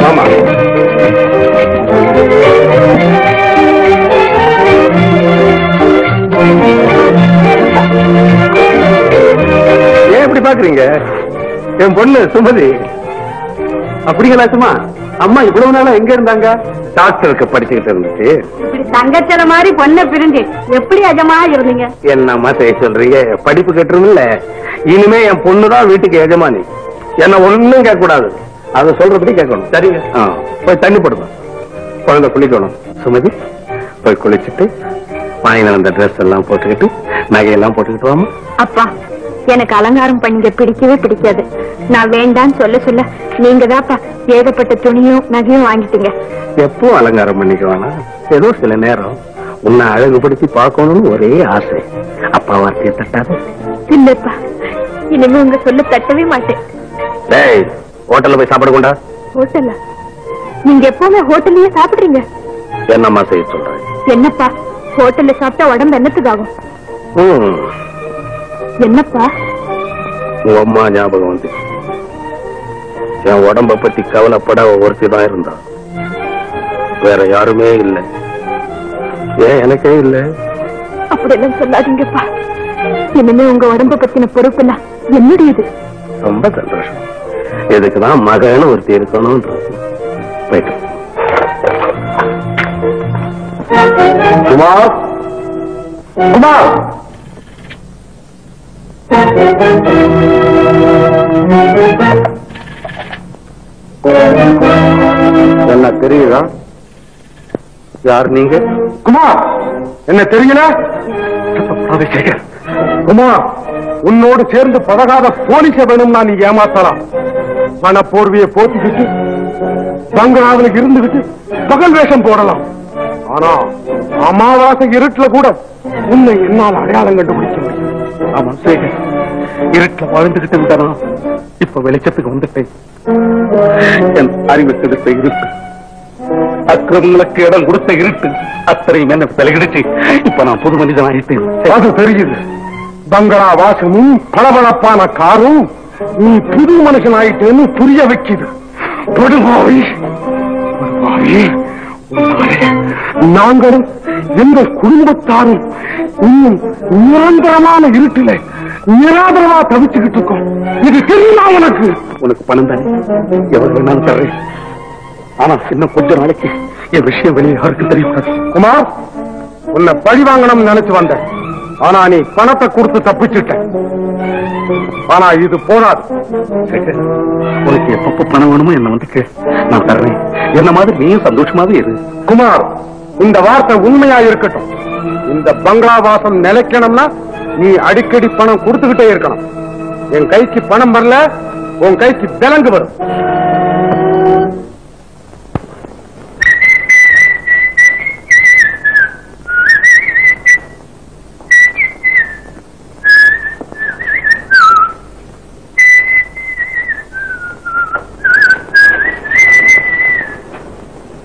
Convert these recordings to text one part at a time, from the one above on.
ஆமா ஏன் இப்படி பாக்குறீங்க? என் பொண்ணு சுமதி. அப்படிங்களா? சும்மா அம்மா இவ்வளவு நாளா எங்க இருந்தாங்க? டாக்டருக்கு படிச்சுக்கிட்டு இருந்துச்சு. இப்படி தங்கச்சன மாதிரி பொண்ணை பிரிஞ்சு எப்படி எஜமா இருந்தீங்க? என்னம்மா செய்ய சொல்றீங்க? படிப்பு கட்டுருமில்ல. இனிமே என் பொண்ணுதான் வீட்டுக்கு எஜமானி. என்ன ஒண்ணும் கேட்க கூடாது. அதை சொல்றபடி கேட்கணும். சரிங்க. போய் தண்ணி போடுங்க. குழந்தை குளிக்கணும். சுமதி போய் குளிச்சுட்டு வாங்கின அந்த ட்ரெஸ் எல்லாம் போட்டுக்கிட்டு நகையெல்லாம் போட்டுக்கிட்டு வாமா. அப்பா எனக்கு அலங்காரம் பண்ணிக்க பிடிக்கவே பிடிக்காது. நான் வேண்டான்னு சொல்ல சொல்ல நீங்க தான்ப்பா ஏகப்பட்ட துணியும் நகையும் வாங்கிட்டீங்க. எப்பவும் அலங்காரம் பண்ணிக்குவானா? ஏதோ சில நேரம் உன்னை அழகுபடுத்தி பார்க்கணும்னு ஒரே ஆசை. அப்பா வார்த்தையை தட்டாது. இல்லப்பா இனிமே உங்க சொல்ல தட்டவே மாட்டேன். டேய் ஹோட்டல்ல போய் சாப்பிட கொண்டா. ஹோட்டல்ல? நீங்க எப்பவுமே ஹோட்டல்லயே சாப்பிடுறீங்க. என்னம்மா செய்ய சொல்றேன்? என்னப்பா ஹோட்டல்ல சாப்பிட்டா உடம்பு என்னத்துக்காகும்? என்னப்பா? உங்க அம்மா ஞாபகம் வந்து என் உடம்ப பத்தி கவலைப்பட ஒருத்திதான் இருந்தா. வேற யாருமே இல்லை. ஏன் எனக்கே இல்லை. அப்படியெல்லாம் சொல்லாதீங்கப்பா. இனிமே உங்க உடம்ப பத்தின பொறுப்பெல்லாம் என்னுடையது. ரொம்ப சந்தோஷம். எதுக்குதான் மகன்னு ஒருத்தி இருக்கணும். போயிட்டு குமார் குமார் என்ன தெரியுதா? யார் நீங்க? குமார் என்ன தெரியல? குமார் உன்னோடு சேர்ந்து பழகாத போலீஸ வேணும்னா நீ ஏமாத்தலாம். மன போர்வையை போத்திக்கிட்டு பங்களாவில் இருந்துகிட்டு பகல் வேஷம் போடலாம். ஆனா அமாவாசை இருட்டுல கூட உன்னை என்னால் அடையாளம் கண்டுபிடிக்க முடியும். ஆமா சேகர், இருட்டுல வாழ்ந்துகிட்டு இருந்தானா இப்ப வெளிச்சத்துக்கு வந்துட்டேன். என் அறிவு செலுத்த இருட்டு, அக்கிரமங்களுக்கு இடம் கொடுத்த இருட்டு அத்தனையும் என்ன விலகிடுச்சு. இப்ப நான் புது மனிதன் ஆயிட்டேன். அது தெரியுது. பங்களா வாசமும் பளபளப்பான காரும் நீ புது மனுஷன் ஆயிட்டேன்னு புரிய வைக்குது. நாங்களும் எங்கள் குடும்பத்தாரும் இன்னும் நிரந்தரமான இருட்டில நிராதரமா தவிச்சுக்கிட்டு இருக்கோம். இது தெரியுமா உனக்கு? உனக்கு பணம் தானே, எவ்வளவு வேணாலும் தர்றேன். ஆனா இன்னும் கொஞ்ச நாளைக்கு என் விஷயம் வெளியே யாருக்கும் தெரியக்கூடாது. குமார் உன்னை பழி வாங்கணும்னு நினைச்சு வந்த. ஆனா நீ பணத்தை கொடுத்து தப்பிச்சுட்ட. ஆனா இது போராது. உனக்கு எப்பப்ப பணம் வேணுமோ என்ன வந்து நான் தர்றேன். என்ன மாதிரி நீயும் சந்தோஷமாவே இரு. குமார் இந்த வார்த்தை உண்மையா இருக்கட்டும். இந்த பங்களா வாசம் நிலைக்கணும்னா நீ அடிக்கடி பணம் கொடுத்துக்கிட்டே இருக்கணும். என் கைக்கு பணம் வரல, உன் கைக்கு விலங்கு வரும்.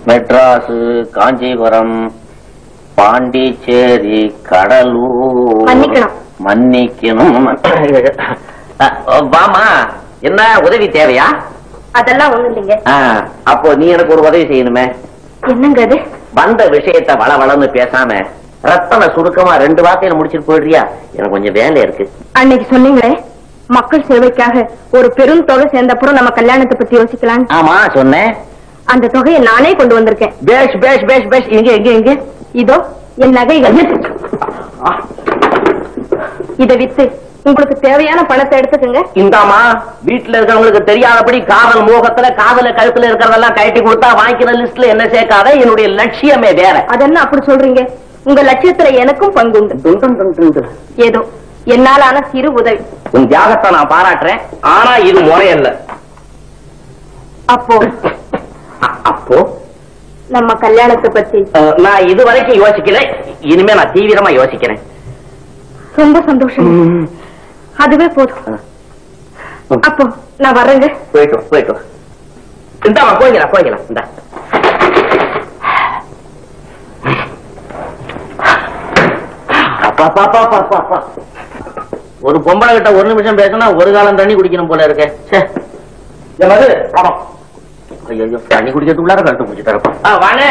மெட்ராஸ், காஞ்சிபுரம், பாண்டிச்சேரி, கடலூர். மன்னிக்கணும். வாமா, என்ன உதவி தேவையா? அதெல்லாம் ஒண்ணு இல்லைங்க. அப்போ நீ எனக்கு ஒரு உதவி செய்யணுமே. என்னங்க அது? வந்த விஷயத்த வளவளன்னு பேசாம ரத்தன சுருக்கமா 2 வார்த்தையில முடிச்சிட்டு போயிடுறியா? எனக்கு கொஞ்சம் வேலை இருக்கு. அன்னைக்கு சொன்னீங்களே மக்கள் சேவைக்காக ஒரு பெரும் தொகை சேர்ந்தப்புறம் நம்ம கல்யாணத்தை பத்தி யோசிக்கலாம். ஆமா சொன்னேன். அந்த தொகையை நானே கொண்டு வந்திருக்கேன். பேஷ் பேஷ் பேஷ் பேஷ். எங்க எங்க எங்க? இதோ என் நகைகள். இதை வித்து உங்களுக்கு தேவையான பணத்தை எடுத்துக்கங்க. இந்தாமா, வீட்டுல இருக்கிறவங்களுக்கு தெரியாதபடி காதல் மோகத்துல காதல கழுத்துல இருக்கிறதெல்லாம் கட்டி கொடுத்தா வாங்கிக்கிற லிஸ்ட்ல என்ன சேர்க்காத. என்னுடைய லட்சியமே வேற. அதென்ன அப்படி சொல்றீங்க? உங்க லட்சியத்துல எனக்கும் பங்குண்டு. ஏதோ என்னாலான சிறு உதவி. உன் தியாகத்தை நான் பாராட்டுறேன். ஆனா இது முறையல்ல. அப்போ அப்போ நம்ம கல்யாணத்தை பத்தி நான் இதுவரைக்கும் யோசிக்கல. இனிமே நான் தீவிரமா யோசிக்கிறேன். ரொம்ப சந்தோஷம். அதுவே போதும். அப்போ நான் வர்றேங்க. போயிட்டோம் போயிட்டோம். இந்தாமா போய்க்கலாம் போய்க்கலாம். இந்தா ஒரு பொம்பளை கிட்ட 1 நிமிஷம் பேசினா 1 காலம் தண்ணி குடிக்கணும் போல இருக்கு. என்னது ஐயோ தண்ணி குடிக்கிறதுக்குள்ளார கழுத்து முடிச்சு தரப்பா வாங்க.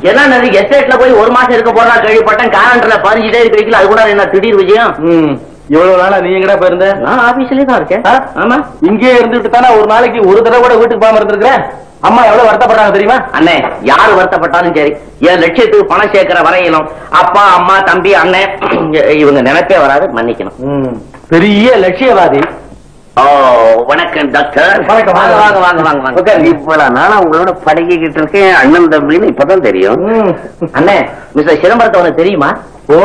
என்ன எஸ்டேட்ல போய் ஒரு மாசம் இருக்க போறா கேள்விப்பட்டேன். காலண்டர்ல 15 இருக்கு. அது கூட என்ன திடீர் விஜயம்? இவ்வளவு நாளா நீ எங்கடா போயிருந்த? நான் ஆபீஸ்லயே தான் இருக்கேன். ஆமா, இங்கே இருந்துட்டு தானே ஒரு நாளைக்கு ஒரு தடவை கூட வீட்டுக்கு போகாம இருந்திருக்கிறேன். அம்மா எவ்வளவு வருத்தப்படுறாங்க தெரியுமா? அண்ணே, யாரு வருத்தப்பட்டாலும் சரி, என் லட்சியத்துக்கு பணம் சேர்க்கிற வரையிலும் அப்பா அம்மா தம்பி அண்ணன் இவங்க நினைப்பே வராது. மன்னிக்கணும். பெரிய லட்சியவாதி. ஓ வணக்கம் டாக்டர். வணக்கம். வாங்க வாங்க வாங்க வாங்க வாங்க. இப்பதான் நானா உங்களோட பழகிக்கிட்டு இருக்கேன். அண்ணன் தம்பின்னு இப்பதான் தெரியும். அண்ணே, மிஸ்டர் சிதம்பரத்தை உனக்கு தெரியுமா? ஓ,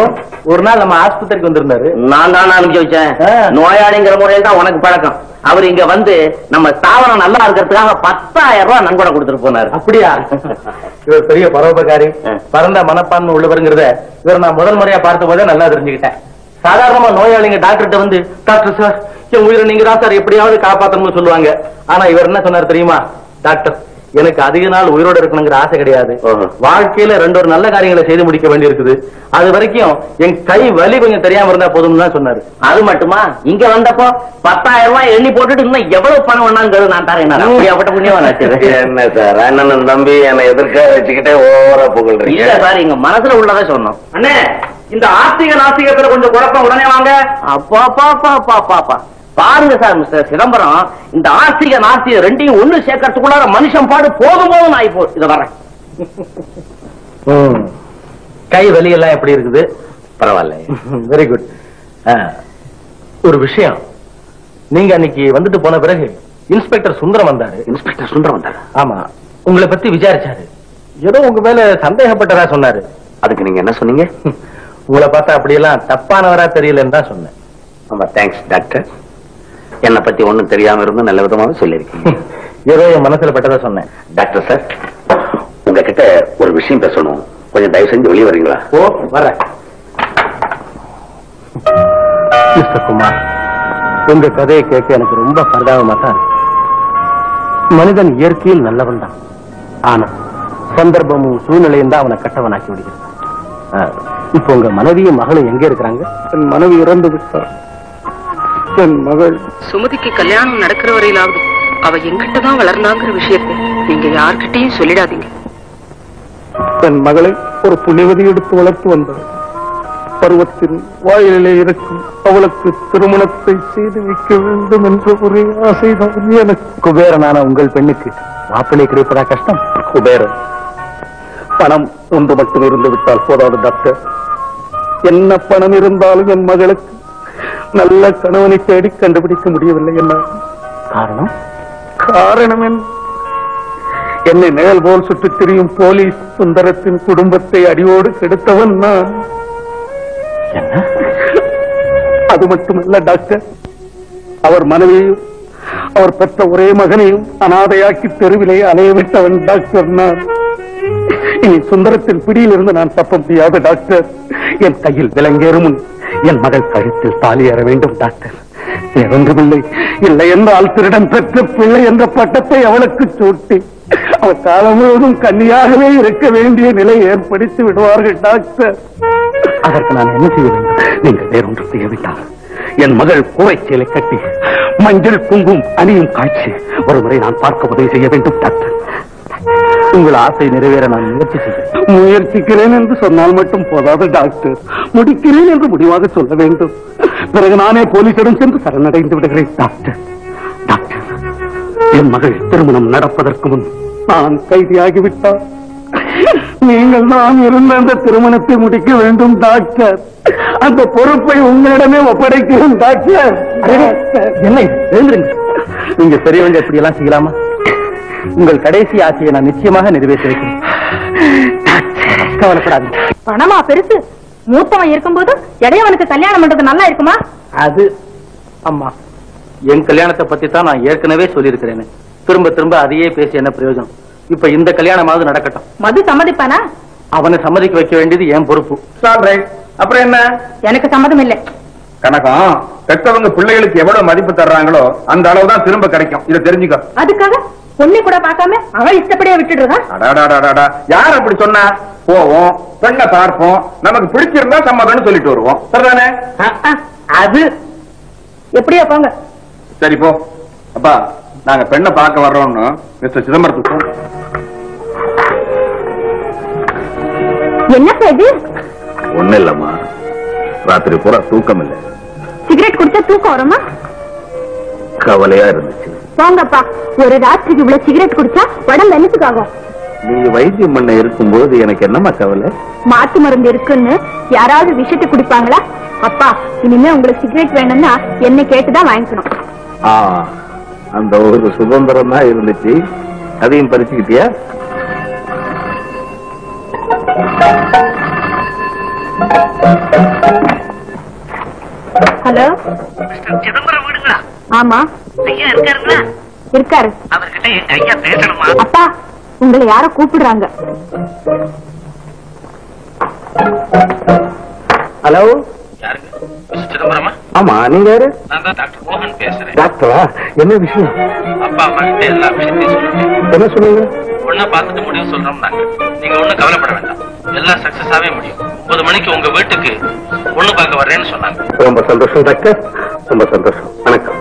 ஒரு நாள் நம்ம ஆஸ்பத்திரிக்கு வந்திருந்தாரு. நான் தான் அனுப்பிச்சு வச்சேன். நோயாளிங்கிற முறையில் தான் உனக்கு பழக்கம். அவர் இங்க வந்து நம்ம ஸ்தாபனம் நல்லா இருக்கிறதுக்காக 10,000 ரூபாய் நன்கொடை கொடுத்துட்டு போனாரு. அப்படியா? இவர் பெரிய பரோபகாரி, பரந்த மனப்பான்மை உள்ளவருங்கிறத இவர் நான் முதல் முறையா பார்த்த போதே நல்லா தெரிஞ்சுக்கிட்டேன். சாதாரணமா நோயாளிங்க டாக்டர்கிட்ட வந்து, டாக்டர் சார் என் உயிரை நீங்க தான் சார் எப்படியாவது காப்பாற்றணும்னு சொல்லுவாங்க. ஆனா இவர் என்ன சொன்னார் தெரியுமா? டாக்டர், எனக்கு அதிக நாள் உயிரோடு இருக்கணுங்கிற ஆசை கிடையாது. வாழ்க்கையில 2 நல்ல காரியங்களை செய்து முடிக்க வேண்டி இருக்குது. அது வரைக்கும் என் கை வலி கொஞ்சம் தெரியாம இருந்தா போதும் தான் சொன்னாரு. அது மட்டுமா, இங்க வந்தப்போ 10,000 ரூபாய் எண்ணி போட்டுட்டு இன்னும் எவ்வளவு பணம் வேணாங்கிறது நான் தரேன். அப்படியாப்பட்ட புண்ணியமா என்ன சார், அண்ணன் தம்பி என்னை எதிர்க்க வச்சுக்கிட்டே ஓவரா புகழ்றீங்க. இல்ல சார், இங்க மனசுல உள்ளதை சொன்னோம். அண்ணே, இந்த ஆஸ்திக நாஸ்திகத்துல கொஞ்சம் குழப்பம், உடனே வாங்க. அப்பா பாருங்க சார், மிஸ்டர் சிதம்பரம், இந்த ஆஸ்திக நாஸ்திக ரெண்டையும் ஒண்ணு சேர்க்கறதுக்குள்ளார மனுஷன் பாடு போதும் போதும் ஆயிப்போ. இத வரேன். கை வலி எல்லாம் எப்படி இருக்குது? பரவாயில்ல. Very good. ஒரு விஷயம், நீங்க அன்னைக்கு வந்துட்டு போன பிறகு இன்ஸ்பெக்டர் சுந்தரம் வந்தாரு. இன்ஸ்பெக்டர் சுந்தரம் வந்தாரு? ஆமா, உங்களை பத்தி விசாரிச்சாரு. ஏதோ உங்க மேல சந்தேகப்பட்டதா சொன்னாரு. அதுக்கு நீங்க என்ன சொன்னீங்க? உங்களை பார்த்தா அப்படியெல்லாம் தப்பானவரா தெரியலன்னு தான் சொன்னேன். ரொம்ப தேங்க்ஸ் டாக்டர். என்னை பத்தி ஒண்ணும் தெரியாம இருந்து நல்ல விதமாக சொல்லியிருக்கீங்க. ஏதோ என் மனசுல பட்டதா சொன்னேன். டாக்டர் சார், உங்ககிட்ட ஒரு விஷயம் பேசணும். கொஞ்சம் தயவு செஞ்சு வெளியே வரீங்களா? ஓ, வரேன். மிஸ்டர் குமார், உங்க கதையை கேட்க எனக்கு ரொம்ப பரிதாபமா தான் இருக்கு. மனிதன் இயற்கையில் நல்லவன் தான். ஆனா சந்தர்ப்பமும் சூழ்நிலையும் தான் அவனை கட்டவனாக்கி விடுகிறது. இப்ப உங்க மனைவியும் மகளும் எங்க இருக்கிறாங்க? என் மனைவி இறந்து விட்டார். என் மகள் சுமதிக்கு கல்யாணம் நடக்கிற வரையிலாவது அவ எங்கிட்டதான் வளர்ந்தாங்கிற விஷயத்தை நீங்க யார்கிட்டயும் சொல்லிடாதீங்க. என் மகளை ஒரு புனிவதி எடுத்து வளர்த்து வந்தார். பருவத்தின் வாயிலே இருக்கும் அவளுக்கு திருமணத்தை செய்து வைக்க வேண்டும் என்ற ஒரே ஆசைதான் எனக்கு. குபேரனான உங்கள் பெண்ணுக்கு மாப்பிள்ளை கிடைப்பதா கஷ்டம்? குபேரன், பணம் ஒன்று மட்டும் இருந்து விட்டால் போதாது டாக்டர். என்ன பணம் இருந்தாலும் என் மகளுக்கு நல்ல கணவனை தேடி கண்டுபிடிக்க முடியவில்லை. என்ன காரணம்? காரணம் என்னை நிழல் போல் சுற்றித் திரியும் போலீஸ் சுந்தரத்தின் குடும்பத்தை அடியோடு கெடுத்தவன் நான். என்ன? அது மட்டுமல்ல டாக்டர், அவர் மனைவியையும் அவர் பெற்ற ஒரே மகனையும் அனாதையாக்கி தெருவிலே அலையவிட்டவன் டாக்டர் நான். இனி சுந்தரத்தின் பிடியில் இருந்து நான் தப்ப முடியாது டாக்டர். என் கையில் விலங்கேறும் முன் என் மகள் கழுத்தில் தாலி ஏற வேண்டும் டாக்டர். வேறொன்றுமில்லை. இல்லை என்றால் திருடன் பெற்ற பிள்ளை என்ற பட்டத்தை அவளுக்கு சூட்டி அவர் காலம் முழுவதும் கன்னியாகவே இருக்க வேண்டிய நிலை ஏற்படுத்தி விடுவார்கள் டாக்டர். அதற்கு நான் என்ன செய்ய வேண்டும்? நீங்கள் வேறொன்று செய்ய வேண்டாம். என் மகள் கூரைச்சேலை கட்டி மஞ்சள் குங்குமம் அணியும் காட்சி ஒருமுறை நான் பார்க்க உதவி செய்ய வேண்டும் டாக்டர். உங்கள் ஆசை நிறைவேற நான் முயற்சிக்கிறேன் என்று சொன்னால் மட்டும் போதாது டாக்டர். முடிக்கிறேன் என்று முடிவாக சொல்ல வேண்டும். பிறகு நானே போலீசிடம் சென்று சரணடைந்து விடுகிறேன் டாக்டர். டாக்டர், என் மகள் திருமணம் நடப்பதற்கு முன் நான் கைதியாகிவிட்டார். நீங்கள் நான் இருந்த அந்த திருமணத்தை முடிக்க வேண்டும் டாக்டர். அந்த பொறுப்பை உங்களிடமே ஒப்படைக்கிறேன் டாக்டர். என்னை எழுந்திருங்க. நீங்க பெரியவங்க எப்படி எல்லாம் செய்யலாமா? உங்கள் கடைசி ஆசையை நான் நிச்சயமாக நிறைவேற்றி வைக்கிறேன். கவலைப்படாதீங்க. பணமா பெருசு? மூத்தவன் இருக்கும்போது இடையவனுக்கு கல்யாணம் பண்றது நல்லா இருக்குமா? அது அம்மா, என் கல்யாணத்தை பத்தி தான் நான் ஏற்கனவே சொல்லியிருக்கிறேன். திரும்ப திரும்ப அதையே பேசி என்ன பிரயோஜனம்? இப்ப இந்த கல்யாணமாவது நடக்கட்டும். மது சம்மதிப்பானா? அவனை சம்மதிக்க வைக்க வேண்டியது என் பொறுப்பு. அப்புறம் என்ன? எனக்கு சம்மதம் இல்லை. கணக்கம், பெற்றவங்க பிள்ளைகளுக்கு எவ்வளவு மதிப்பு தர்றாங்களோ அந்த அளவுதான் திரும்ப கிடைக்கும். இதை தெரிஞ்சுக்கோ. அதுக்காக பொண்ணு கூட பார்க்காம அவன் இஷ்டப்படியே விட்டுடுறா? யார் அப்படி சொன்னா? போவோம், பெண்ணை பார்ப்போம், நமக்கு பிடிச்சிருந்தா சம்மதம்னு சொல்லிட்டு வருவோம். சரிதானே? அது எப்படியா போங்க. சரி போ. அப்பா, நாங்க பெண்ணை பார்க்க வர்றோம்னு மிஸ்டர் சிதம்பரத்துக்கு என்ன இது? ஒண்ணு இல்லம்மா, ராத்திரி பூரா தூக்கம் இல்லை. சிகரெட் குடிச்சா தூக்கம் வருமா? கவலையா இருந்துச்சு. போங்கப்பா, ஒரு ராத்திரிக்கு இவ்வளவு சிகரெட் குடிச்சா உடம்பு என்னத்துக்காகும்? நீ வைத்தியம் பண்ண இருக்கும்போது எனக்கு என்னம்மா கவலை? மாத்து மருந்து இருக்குன்னு யாராவது விஷத்தை குடிப்பாங்களா? அப்பா, இனிமே உங்களுக்கு சிகரெட் வேணும்னா என்ன கேட்டுதான் வாங்கிக்கணும். அந்த ஒரு சுதந்திரம் தான் இருந்துச்சு, அதையும் பறிச்சுக்கிட்டியா? ஹலோ, சிதம்பரம் வீடுங்களா? ஆமா. ஐயா இருக்காருங்களா? இருக்காரு. அவர்கிட்ட எங்க ஐயா பேசணுமா? அப்பா, உங்களை யாரோ கூப்பிடுறாங்க. ஹலோ, யாருங்க? சிதம்பரமா? ஆமா, நீங்க யாரு? நான் தான் டாக்டர் மோகன் பேசுறேன். டாக்டரா? என்ன விஷயம்? அப்பா அம்மா கிட்ட எல்லா விஷயத்தையும் சொல்லிட்டேன். என்ன சொன்னீங்க? ஒன்ன பார்த்துட்டு முடிவு சொல்றோம் நாங்க. நீங்க ஒண்ணும் கவலைப்பட வேண்டாம், எல்லாம் சக்சஸ் ஆவே முடியும். 9 மணிக்கு உங்க வீட்டுக்கு பொண்ணு பார்க்க வர்றேன்னு சொன்னாங்க. ரொம்ப சந்தோஷம் டாக்டர், ரொம்ப சந்தோஷம். வணக்கம்.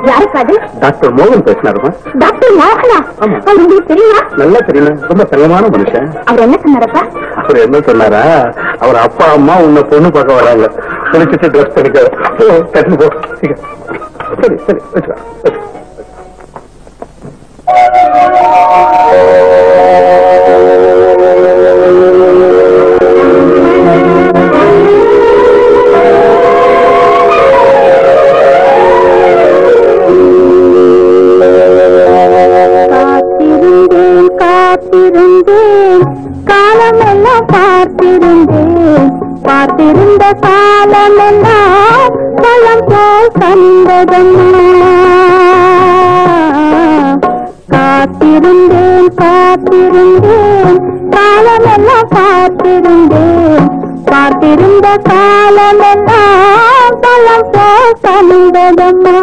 யாருக்கு அது? டாக்டர் மோகன் பேசினாருமா? டாக்டர் மோகனா? ஆமா. அவர் உங்களுக்கு தெரியுமா? நல்லா தெரியல, ரொம்ப பிரியமான மனுஷன். அவர் என்ன சொன்னாரப்பா? அவர் என்ன சொன்னாரா? அவர் அப்பா அம்மா உன்னை பொண்ணு பார்க்க வராங்க, குளிச்சுட்டு ட்ரெஸ் பண்ணிக்க. கட்டி போ. சரி சரி, வச்சுக்கோ. பார்த்திருந்தேன், காலமெல்லாம் பார்த்திருந்தேன், பார்த்திருந்த காலமெல்லாம் பழம் போல் கண்டதம்மா. காத்திருந்தேன் காத்திருந்தேன், காலமெல்லாம் பார்த்திருந்தேன், பார்த்திருந்த காலமெல்லாம் பழம் போல் கண்டதம்மா.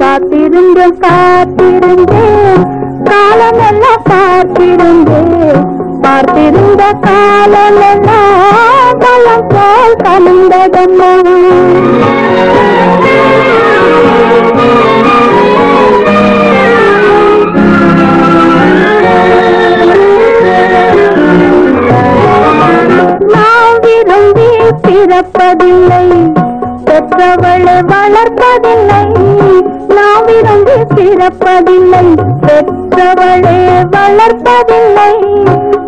காத்திருந்தேன் காத்திருந்தேன், காலமெல்லாம் பார்த்திருந்தேன், பார்த்திருந்த காலமெல்லாம் பழம் போல் கலந்ததம்மா. நான் விரும்பி பிறப்பதில்லை, பெற்றவளை வளர்ப்பதில்லை. நான் விரும்பி பிறப்பதில்லை, பெற்றவளை வளர்ப்பதில்லை.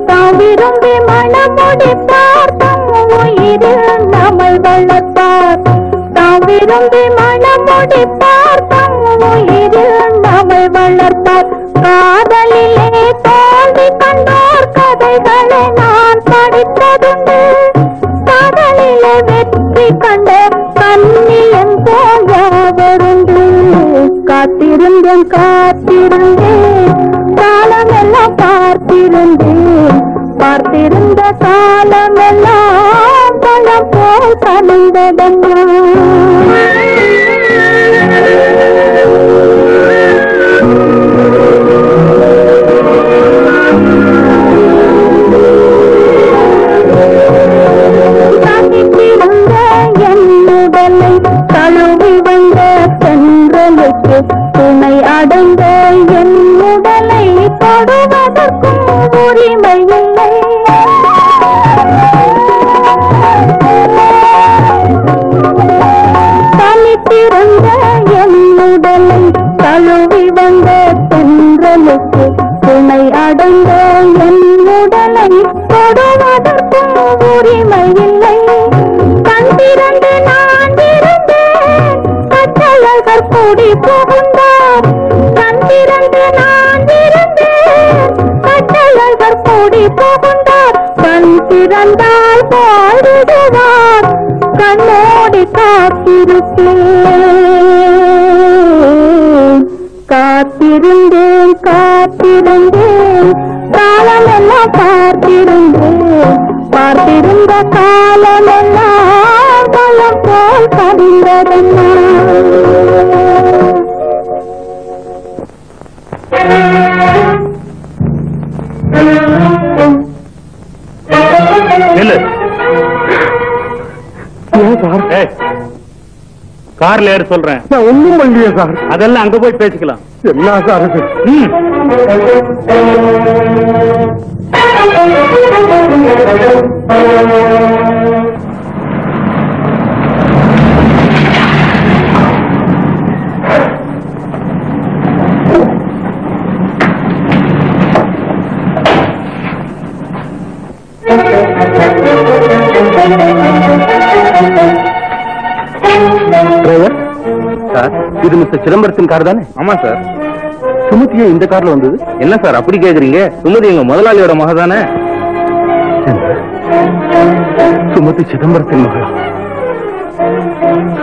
தான் விரும்பி மனமுடிப்பார், தம் உயிரில் நம்மை வளர்ப்பார். தான் விரும்பி மனமுடிப்பார், தம் உயிரில் நம்மை வளர்ப்பார். காதலிலே தோல்வி கண்டோர் கதைகளை நான் படித்ததுண்டு, காதலிலே வெற்றி கண்ட கண்ணியம் போயாவருந்து. காத்திருந்தேன் காத்திருந்தேன், காலமெல்லாம் பார்த்திருந்தேன், பார்த்திருந்த காலமெல்லாம் பழம் போல் கலந்ததம்மா. தழுவி வந்த சென்றலுக்கு துணை அடைந்த என் உடலை தொடுவதற்கும் உரிமை இல்லை. பிறந்தால் பாடிடுவார் கண்ணோடி காத்திருப்பேன் காத்திருந்தேன் காத்திருந்தேன் காலமெல்லாம் பார்த்திருந்தேன் பார்த்திருந்த காலமெல்லாம் பலம் போல் கடிந்ததென்ன கார்ல ஏறு சொல்றேன். நான் ஒண்ணும் பண்ணலையே சார். அதெல்லாம் அங்க போய் பேசிக்கலாம். என்ன சார் இது? டிரைவர் சார், இது மிஸ்டர் சிதம்பரத்தின் கார் தானே? ஆமா சார். சுமதியே இந்த கார்ல வந்தது? என்ன சார் அப்படி கேக்குறீங்க? சுமதி எங்க முதலாளியோட மக தானே. சுமதி சிதம்பரத்தின் மகளா?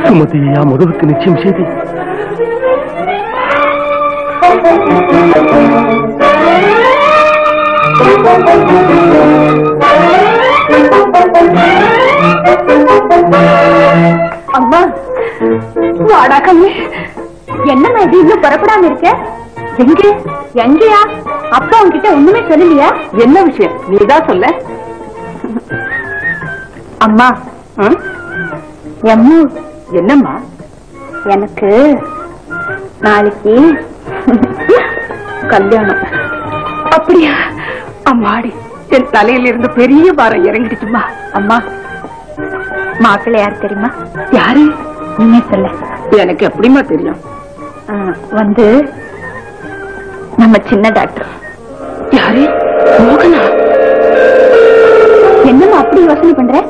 சுமதியா முதலுக்கு நிச்சயம் செய்தி? அம்மா வாடா கண்ணு. என்னம்மா இது இன்னும் புறப்படாம இருக்க? எங்க எங்கயா? அப்பா உன்கிட்ட ஒண்ணுமே சொல்லலையா? என்ன விஷயம் நீதான் சொல்ல. அம்மா எம்மு என்னம்மா? எனக்கு நாளைக்கு கல்யாணம். அப்படியா? அம்மாடி, என் தலையில இருந்து பெரிய பாரம் இறங்கிடுச்சுமா. அம்மா மாப்பிள்ளை யார் தெரியுமா? யாரு? நீயே சொல்ல. எனக்கு எப்படிமா தெரியும்? வந்து நம்ம சின்ன டாக்டர். யாரு? மோகனா? என்னம்மா அப்படி யோசனை பண்ற?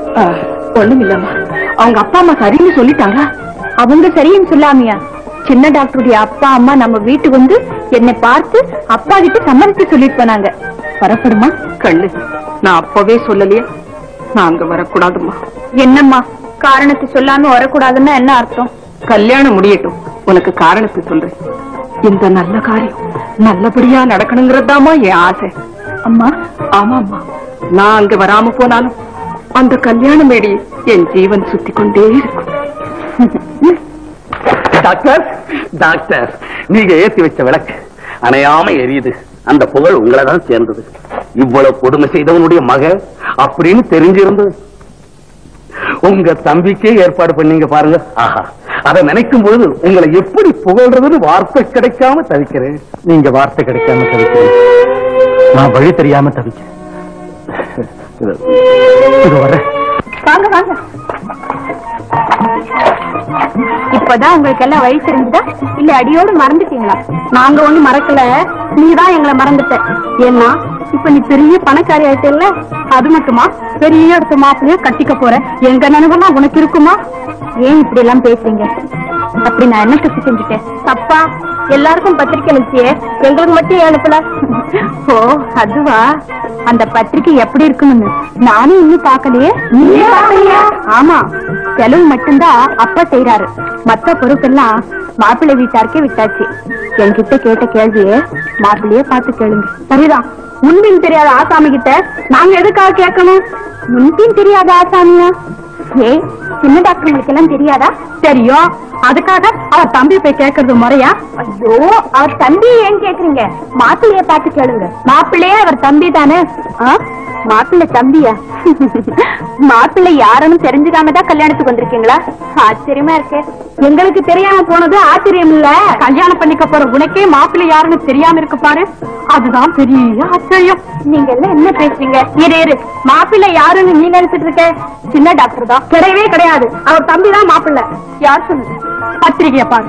ஒண்ணும் இல்லம்மா, அவங்க அப்பா அம்மா சரின்னு சொல்லிட்டாங்களா? அவங்க சரின்னு சொல்லாமையா? சின்ன டாக்டருடைய அப்பா அம்மா நம்ம வீட்டுக்கு வந்து என்னை பார்த்து அப்பா கிட்ட சம்மதித்து சொல்லிட்டு போனாங்க. வரப்படுமா? கண்ணு, நான் அப்பவே சொல்லலையே நான் அங்க வரக்கூடாதுமா. என்னம்மா காரணத்தை சொல்லாம வரக்கூடாதுன்னா என்ன அர்த்தம்? கல்யாணம் முடியட்டும், உனக்கு காரணத்தை சொல்றேன். இந்த நல்ல காரியம் நல்லபடியா நடக்கணுங்கிறதாமா என் ஆசை. அம்மா ஆமாம்மா, நான் அங்க வராம போனாலும் அந்த கல்யாண மேடி என் ஜீவன் சுத்தி கொண்டே இருக்கும். டாக்டர் டாக்டர், நீங்க ஏத்தி வச்ச விளக்கு அணையாம எரியுது. அந்த புகழ் உங்களை தான் சேர்ந்தது. இவ்வளவு கொடுமை செய்தவனுடைய மக அப்படின்னு தெரிஞ்சிருந்தது. உங்க தம்பிக்கே ஏற்பாடு பண்ணீங்க பாருங்க. ஆஹா, அதை நினைக்கும் பொழுது உங்களை எப்படி புகழ்றதுன்னு வார்த்தை கிடைக்காம தவிக்கிறேன். நீங்க வார்த்தை கிடைக்காம தவிக்கிறேன், நான் வழி தெரியாம தவிக்கிறேன். இது வர வாங்க வாங்க. இப்பதான் உங்களுக்கு எல்லாம் வழி தெரிஞ்சுதா இல்ல அடியோடு மறந்துட்டீங்களா? நாங்க ஒண்ணு மறக்கல, நீதான் எங்களை மறந்துட்ட. ஏன்னா இப்ப நீ பெரிய பணக்காரி ஆயிட்டல்ல, அது மட்டுமா பெரிய இடத்து மாப்பிள்ளைய கட்டிக்க போற. எங்க நினைவெல்லாம் உனக்கு இருக்குமா? ஏன் இப்படி எல்லாம் பேசுறீங்க? அப்படி நான் என்ன தப்பு செஞ்சுட்டேன்? தப்பா? எல்லாருக்கும் பத்திரிக்கை அனுப்பிச்சியே, எங்களுக்கு மட்டும் அனுப்பல. ஓ அதுவா? அந்த பத்திரிக்கை எப்படி இருக்குன்னு நானும் இன்னும் பாக்கலையே. ஆமா, செலவு மட்டும்தான் அப்பா செய்யறாரு, மத்த பொறுப்பெல்லாம் மாப்பிள்ளை வீட்டாருக்கே விட்டாச்சு. என்கிட்ட கேட்ட கேள்வியே மாப்பிள்ளையே பார்த்து கேளுங்க. சரிதான், முன்பின் தெரியாத ஆசாமி கிட்ட நாங்க எதுக்காக கேட்கணும்? முன்பின் தெரியாத ஆசாமியா? ஏ சின்ன டாக்டர்களுக்கு எல்லாம் தெரியாதா? தெரியும், அதுக்காக அவர் தம்பி போய் கேட்கறது முறையா? ஐயோ, அவர் தம்பி ஏன் கேக்குறீங்க? மாப்பிள்ளைய பார்த்து கேளுங்க. மாப்பிள்ளையே அவர் தம்பி தானே. மாப்பிள்ளை தம்பியா? மாப்பிள்ளை யாருன்னு தெரிஞ்சுக்காம தான் கல்யாணத்துக்கு வந்திருக்கீங்களா? ஆச்சரியமா இருக்கு. எங்களுக்கு தெரியாம போனது ஆச்சரியம் இல்ல, கல்யாணம் பண்ணிக்க போற உனக்கே மாப்பிள்ளை யாருன்னு தெரியாம இருக்கு பாரு, அதுதான் பெரிய ஆச்சரியம். நீங்க எல்லாம் என்ன பேசுறீங்க? இரு, மாப்பிள்ளை யாருன்னு நீ நினைச்சிட்டு இருக்க? சின்ன டாக்டர் தான். கிடையவே கிடையாது, அவர் தம்பி தான் மாப்பிள்ளை. யார் சொன்னது? பத்திரிகைய பாரு.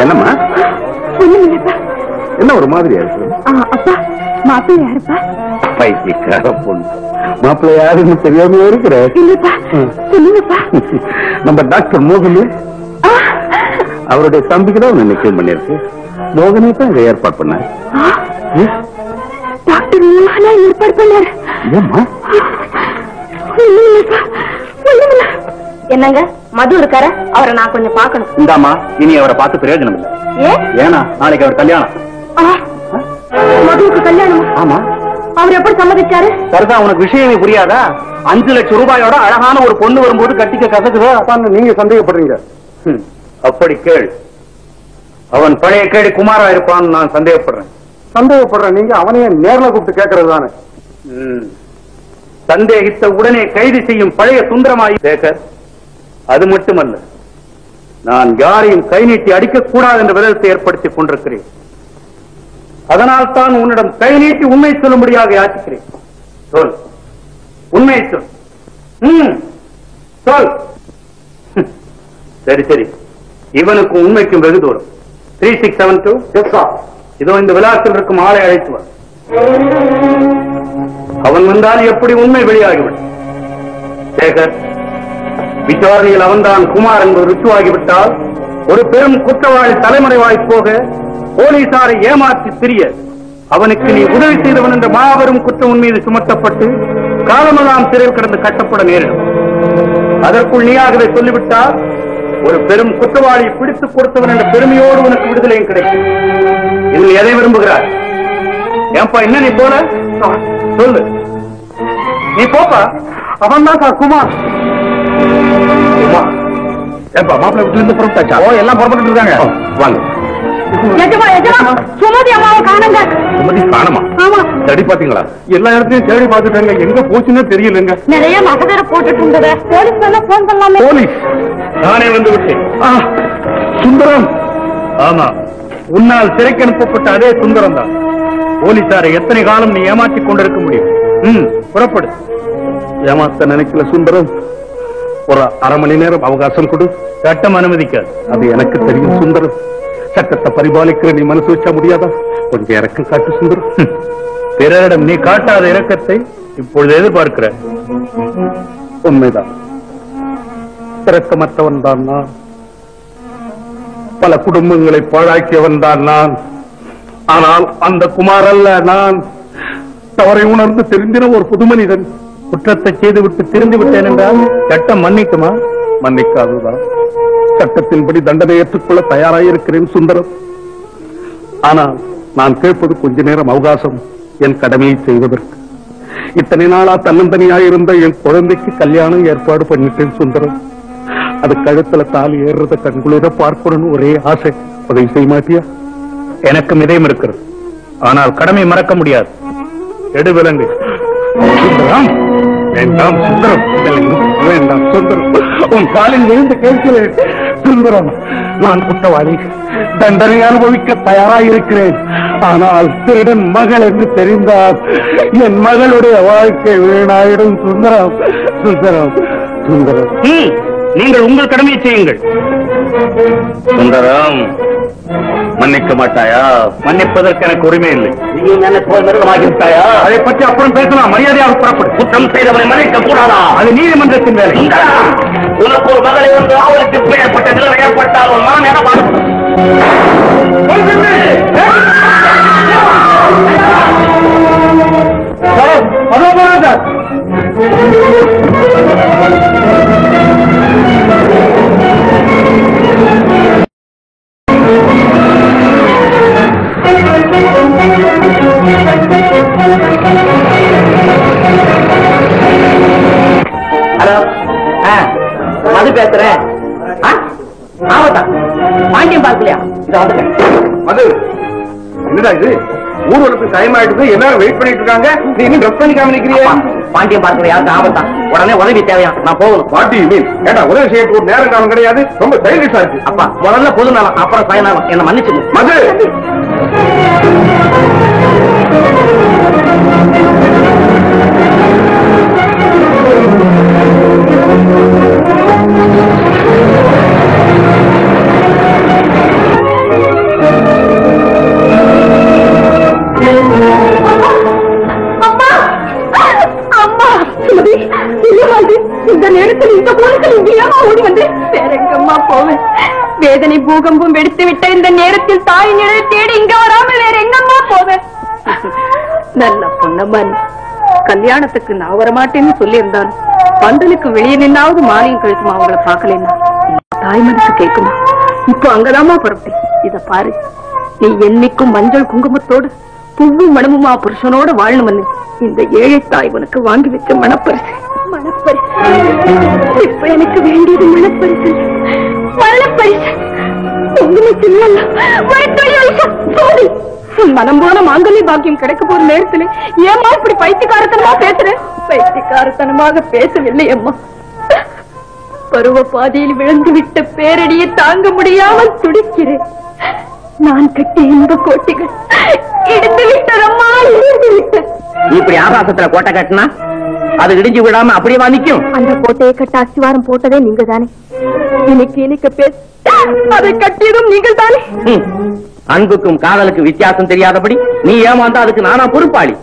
என்னம்மா என்ன ஒரு மாதிரியா இருக்கு? அப்பா மாப்பிள்ளை யாருப்பா? பைத்தியக்கார பொண்ணு, மாப்பிள்ளை யாருன்னு தெரியாம இருக்கிற. சொல்லுங்கப்பா. நம்ம டாக்டர் மோகன். அவருடைய தம்பிக்கு தான் ஒண்ணு நிச்சயம் பண்ணிருக்கு. மோகனே தான் இதை ஏற்பாடு பண்ண. டாக்டர் ஏற்பாடு பண்ணாரு. ஏம்மா? என்னங்க மது இருக்காரு, அவரை நான் கொஞ்சம் பார்க்கணும். இந்தாமா, இனி அவரை பார்த்து பிரயோஜனம் இல்லை. ஏன்னா நாளைக்கு அவர் கல்யாணம். மதுவுக்கு கல்யாணம்? ஆமா. அவர் எப்படி சம்மதிச்சாரு? சரிதான், உனக்கு விஷயமே புரியாதா? 5 லட்சம் ரூபாயோட அழகான ஒரு பொண்ணு வரும்போது கட்டிக்க கசக்குதோ அதான் நீங்க சந்தேகப்படுறீங்க. அப்படி கேள். அவன் பழைய கேடு குமாரா இருப்பான்னு நான் சந்தேகப்படுறேன். நீங்க அவனையே நேர்ல கூப்பிட்டு கேட்கறது தானே? சந்தேகித்த உடனே கைது செய்யும் பழைய சுந்தரமாயி சேகர். அது மட்டுமல்ல, நான் யாரையும் கை நீட்டி அடிக்கக்கூடாது என்ற விதத்தை ஏற்படுத்திக் கொண்டிருக்கிறேன். அதனால் தான் உன்னிடம் கை நீட்டி உண்மை சொல்லும்படியாக யாச்சிக்கிறேன். சொல், உண்மை சொல். சொல். சரி சரி, இவனுக்கும் உண்மைக்கும் வெகு தூரம். 3672. இதோ இந்த விழாத்தில் இருக்கும் ஆளை அழைத்து வா. அவன் வந்தால் எப்படி உண்மை வெளியாகிவிடும். சேகர், விசாரணையில் அவன்தான் குமார் என்பது ருச்சுவாகிவிட்டால் ஒரு பெரும் குற்றவாளி தலைமறைவாய் போக போலீசாரை ஏமாற்றி திரிய அவனுக்கு நீ உதவி செய்தவன் என்ற மாபெரும் குற்றம் உன் மீது சுமத்தப்பட்டு காலமெல்லாம் சிறையில் கிடந்து கட்டப்பட நேரிடும். அதற்குள் நீயாகவே சொல்லிவிட்டால் ஒரு பெரும் குற்றவாளியை பிடித்துக் கொடுத்தவன் என்ற பெருமையோடு உனக்கு விடுதலையும் கிடைக்கும். இதில் எதை விரும்புகிறார்? ஏன்பா என்ன நீ போல சொல்லு. நீ போப்பா. அவன் தான் சார் குமார். ஏன்பா மாப்பிள்ளை வீட்டுல இருந்து புறப்பட்டாச்சா? ஓ, எல்லாம் புறப்பட்டு இருக்காங்க. வாங்க. சுமதி அம்மாவை காணுங்க. சுமதி காணுமா? ஆமா. தேடி பாத்தீங்களா? எல்லா இடத்துலயும் தேடி பாத்துட்டாங்க, எங்க போச்சுன்னு தெரியலங்க. நிறைய மகதர போட்டுட்டு இருந்தது. போலீஸ் போன் பண்ணலாமே. போலீஸ் நானே வந்து விட்டேன். சுந்தரம். ஆமா, உன்னால் சிறைக்கு அனுப்பப்பட்ட அதே சுந்தரம் தான். போலீசாரை எத்தனை காலம் நீ ஏமாற்றிக் கொண்டிருக்க முடியும்? புறப்படு. ஏமாத்த நினைக்கல சுந்தரம். ஒரு அரை மணி நேரம் அவகாசம் கொடு. சட்டம் அனுமதிக்காது. அது எனக்கு தெரியும் சுந்தரம். சட்டத்தை பரிபாலிக்கிற நீ மனசு வச்சா முடியாதா? கொஞ்சம் இறக்கம் காட்டு சுந்தரம். பிறரிடம் நீ காட்டாத இரக்கத்தை இப்பொழுது எதிர்பார்க்கிற. உண்மைதான், இரக்கமற்றவன் தான் நான். பல குடும்பங்களை பாழாக்கியவன் தான் நான். ஆனால் அந்த குமார் அல்ல நான். தவறை உணர்ந்து தெரிந்தின ஒரு புது மனிதன். குற்றத்தை செய்துவிட்டு திரிந்து விட்டேன் என்றால் சட்டம் மன்னிக்குமா? மன்னிக்காதுதான். சட்டத்தின்படி தண்டனை ஏற்றுக்கொள்ள தயாராயிருக்கிறேன் சுந்தரம். ஆனால் நான் கேட்பது கொஞ்ச நேரம் அவகாசம், என் கடமையை செய்வதற்கு. இத்தனை நாளா தன்னந்தனியாயிருந்த என் குழந்தைக்கு கல்யாணம் ஏற்பாடு பண்ணிட்டேன் சுந்தரம். அது கழுத்துல தாலி ஏறுறத கண்குளிர பார்க்கணும்னு ஒரே ஆசை. உதவி செய்ய மாட்டியா? எனக்கும் இதயம் இருக்கிறது, ஆனால் கடமை மறக்க முடியாது. எடு விலங்கு. சுந்தரம், வேண்டாம் சுந்தரம், வேண்டாம் சுந்தரம். உன் காலில் விழுந்து கேட்கிறேன் சுந்தரம். நான் குற்றவாளி, தண்டனை அனுபவிக்க தயாராயிருக்கிறேன். ஆனால் திருடன் மகள் என்று தெரிந்தால் என் மகளுடைய வாழ்க்கை வீணாயிடும் சுந்தரம். சுந்தரம், சுந்தரம். நீங்கள் உங்கள் கடமையை செய்யுங்கள். சுந்தரம், மன்னிக்க மாட்டாயா? மன்னிப்பதற்கு எனக்கு உரிமை இல்லை. நீ எனக்கு போய் மிருகமாகிவிட்டாயா? அதை பற்றி அப்புறம் பேசலாம். மரியாதையாக புறப்படும். குற்றம் செய்தவனை மன்னிக்க கூடாதா? அது நீதிமன்றத்தின் வேலை. உனக்கு ஒரு மகளை வந்து அவளுக்கு ஏற்பட்ட நிலை ஏற்பட்டாலும் நான் என பார்க்கணும். ஹலோ, மது பேசுறேன். ஆமாட்டா, பாண்டியம் பார்க்கலையா? இத வந்துட்டேன். மது, என்னடா இது? ஊர்வலத்துக்கு டைம் ஆயிட்டு, எல்லாரும் வெயிட் பண்ணிட்டு இருக்காங்க. நீ இன்னும் ட்ரெஸ் பண்ணிக்காம நிக்கிறியா? பாண்டியம் பார்க்கற யாருக்கு ஆபத்தா? உடனே உதவி தேவையா? நான் போகணும். பாட்டி மீன் ஏடா, உதவி செய்ய ஒரு நேரம் காலம் கிடையாது. ரொம்ப சைல்டிஷ் ஆச்சு. அப்பா, முதல்ல பொது நலம், அப்புறம் பயனாலும். என்ன மன்னிச்சு மது. இந்த நேரத்தில் இந்த போலீசில் இங்கேயாமா ஓடி வந்து வேற எங்கம்மா போவேன்? வேதனை பூகம்பம் வெடித்து விட்ட இந்த நேரத்தில் தாய் நிழலை தேடி இங்க வராமல் வேற எங்கம்மா போவேன்? நல்ல பொண்ணம்மா, கல்யாணத்துக்கு நான் வரமாட்டேன்னு சொல்லி இருந்தாலும் பந்தலுக்கு வெளியே நின்னாவது மாலையும் கழுத்துமா அவங்களை பார்க்கலன்னா தாய் மனசு கேட்குமா? இப்போ அங்கதாமா புறப்பட்டு இத பாரு, நீ என்னைக்கும் மஞ்சள் குங்குமத்தோடு புவ்வும் மனமுமா புருஷனோட வாழணும்னு இந்த ஏழை தாய் உனக்கு வாங்கி வச்ச மனப்பரிசு. மனப்பரிசு இப்ப எனக்கு வேண்டியது மனப்பரிசு. மனப்பரிசு மனம் போன மாங்கல்ய பாக்கியம் கிடைக்க போற நேரத்துல ஏமா இப்படி பைத்தியக்காரத்தனமா பேசுறேன்? பைத்தியக்காரத்தனமாக பேசவில்லை அம்மா. பருவ பாதையில் விழுந்து விட்ட பேரடியை தாங்க முடியாமல் துடிக்கிறேன். நான் கட்டி இன்ப கோட்டைகள் இடிந்து விட்டதம்மா, இடிந்து விட்ட. இப்படி ஆகாசத்துல கோட்டை கட்டினா அது இடிஞ்சு விடாம அப்படியே நிக்கும். அந்த கோட்டையை கட்ட அஸ்திவாரம் போட்டதே நீங்க தானே. இன்னைக்கு இன்னைக்கு பேச அதை கட்டியதும் நீங்கள் தானே. அன்புக்கும் காதலுக்கும் வித்தியாசம் தெரியாதபடி நீ ஏமாந்தா அதுக்கு நானா பொறுப்பாளி.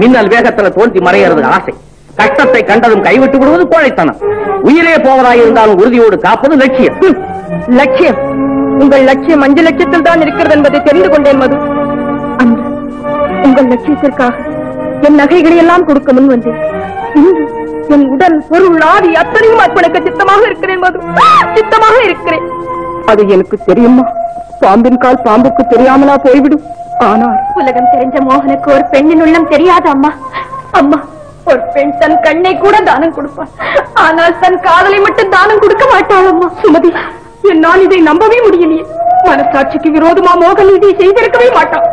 மின்னல் வேகத்துல தோல்வி மறைகிறது ஆசை, கஷ்டத்தை கண்டதும் கைவிட்டு விடுவது கோழைத்தனம். உயிரே போவதாயிருந்தாலும் உறுதியோடு காப்பது லட்சியம். லட்சியம்? உங்கள் லட்சியம் 5 லட்சத்தில் தான் இருக்கிறது என்பதை தெரிந்து கொண்டேன் மது. அன்று உங்கள் லட்சியத்திற்காக என் நகைகளை எல்லாம் கொடுக்க முன் வந்தேன். இன்று என் உடல் பொருள் ஆதி அத்தனையும் அர்ப்பணிக்க சித்தமாக இருக்கிறேன் மது, சித்தமாக இருக்கிறேன். அது எனக்கு தெரியுமா? பாம்பின் கால் பாம்புக்கு தெரியாமலா போய்விடும். ஆனால் உலகம் தெரிஞ்ச மோகனுக்கு ஒரு பெண்ணின் உள்ளம் தெரியாது அம்மா. அம்மா, ஒரு பெண் தன் கண்ணை கூட தானம் கொடுப்பாள், ஆனால் தன் காதலை மட்டும் தானம் கொடுக்க மாட்டாள் அம்மா. சுமதி, என்னால் இதை நம்பவே முடியலையே. மனசாட்சிக்கு விரோதமா மோகன் இதை செய்திருக்கவே மாட்டான்.